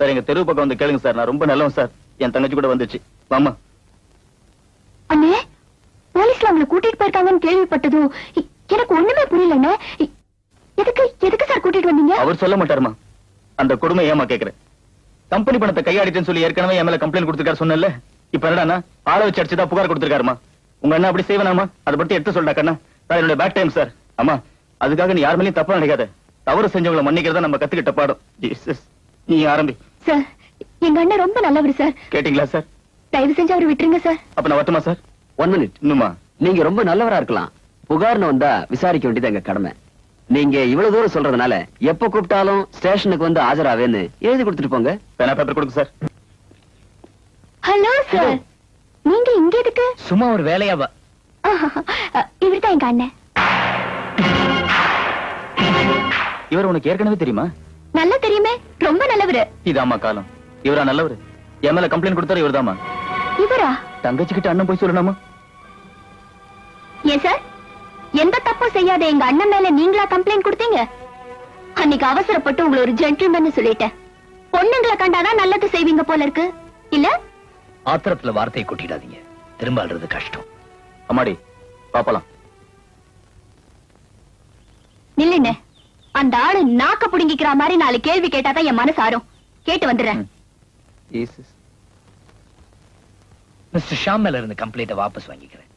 Sir எங்க தெருவு பக்கம் வந்து கேளுங்க சார், நான் ரொம்ப நல்லவன் சார். என் தங்கச்சி கூட வந்துச்சு. வாமா. அண்ணே, போலீஸ்ல அவங்களை கூட்டிட்டு போயிருக்காங்கன்னு கேள்விப்பட்டதும் எனக்கு ஒண்ணுமே புரியலண்ணே. எதுக்கு எதுக்கு சார் கூட்டிட்டு வந்தீங்க? அவர் சொல்ல மாட்டாருமா. அந்த கொடுமை ஏமா கேக்குறேன்? கம்பெனி பணத்தை கையாடிட்டேன்னு சொல்லி ஏற்கனவே என் மேல கம்ப்ளைண்ட் கொடுத்திருக்காரு சொன்னேன்ல. இப்ப என்னடா ஆளை வச்சு அடிச்சுதான் புகார் கொடுத்திருக்காருமா. உங்க அண்ணா அப்படி செய்வேனாமா? அதை பத்தி எடுத்து சொல்றா கண்ணா. நான் என்னோட பேட் டைம் சார். அம்மா, அதுக்காக நீ யார் மேலேயும் தப்பா நினைக்காத. தவறு செஞ்சவங்களை மன்னிக்கிறதா நம்ம கத்துக்கிட்ட பாடம். ஜீசஸ், நீ ஆரம்பி. சார், எங்க அண்ணன் ரொம்ப நல்லவர் சார். கேட்டீங்களா சார்? தயவு செஞ்சு அவரை விட்டுருங்க சார். அப்ப நான் வரட்டுமா சார்? 1 minute. இன்னுமா? நீங்க ரொம்ப நல்லவரா இருக்கலாம். புகார்னு வந்தா விசாரிக்க வேண்டியது எங்க கடமை. நீங்க இவ்வளவு தூரம் சொல்றதுனால எப்ப கூப்பிட்டாலும் ஸ்டேஷனுக்கு வந்து ஆஜராவேன்னு எழுதி கொடுத்துட்டு போங்க. பேனா பேப்பர் கொடுங்க சார். ஹலோ சார், நீங்க இங்க எதுக்கு? சும்மா ஒரு வேலையாவா? இவர்தான் எங்க அண்ணன். இவர் உனக்கு ஏற்கனவே தெரியுமா? நல்லா தெரியுமே, ரொம்ப நல்லவரு. இதாமா காலம். இவரா நல்லவரு? என் மேல கம்ப்ளைண்ட் கொடுத்தாரு இவர்தாமா. இவரா? தங்கச்சி கிட்ட அண்ணன் போய் சொல்லணுமா? ஏன் சார், எந்த தப்பும் செய்யாத எங்க அண்ணன் மேல நீங்களா கம்ப்ளைண்ட் கொடுத்தீங்க? அன்னைக்கு அவசரப்பட்டு உங்களை ஒரு ஜென்டில்மேன் சொல்லிட்டேன். பொண்ணுங்களை கண்டாதான் நல்லது செய்வீங்க போல இருக்கு இல்ல? ஆத்திரத்துல வார்த்தையை கொட்டிடாதீங்க, திரும்ப அல்றது கஷ்டம். அம்மாடி, பாப்பலாம். நில்லுண்ணே, அந்த ஆளு நாக்க புடுங்கிக்கிற மாதிரி 4 கேள்வி கேட்டாதான் என் மனசு ஆறும். கேட்டு வந்துடுறேன். ஜீசஸ். மிஸ்டர் ஷாம் மேல இருந்து கம்ப்ளைண்ட்டை வாபஸ் வாங்கிக்கிறேன்.